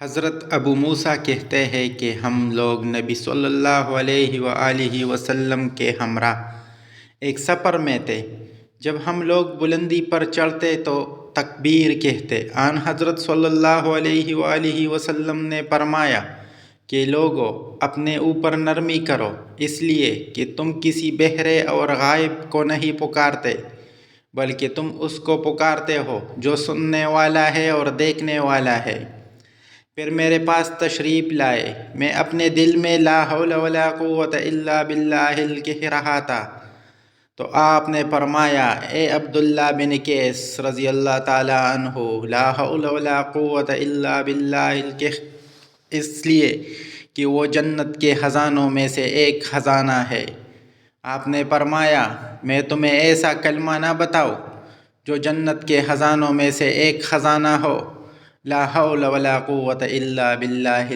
حضرت ابو موسیٰ کہتے ہیں کہ ہم لوگ نبی صلی اللہ علیہ وآلہ وسلم کے ہمراہ ایک سفر میں تھے۔ جب ہم لوگ بلندی پر چڑھتے تو تکبیر کہتے۔ آن حضرت صلی اللہ علیہ وآلہ وسلم نے فرمایا کہ لوگو اپنے اوپر نرمی کرو، اس لیے کہ تم کسی بہرے اور غائب کو نہیں پکارتے بلکہ تم اس کو پکارتے ہو جو سننے والا ہے اور دیکھنے والا ہے۔ پھر میرے پاس تشریف لائے، میں اپنے دل میں لا حول ولا قوت الا باللہ کہہ رہا تھا تو آپ نے فرمایا، اے عبداللہ بن قیس رضی اللہ تعالیٰ عنہ، لا حول ولا قوت الا باللہ کہہ، اس لیے کہ وہ جنت کے خزانوں میں سے ایک خزانہ ہے۔ آپ نے فرمایا، میں تمہیں ایسا کلمہ نہ بتاؤں جو جنت کے خزانوں میں سے ایک خزانہ ہو، لا حول ولا قوت الا باللہ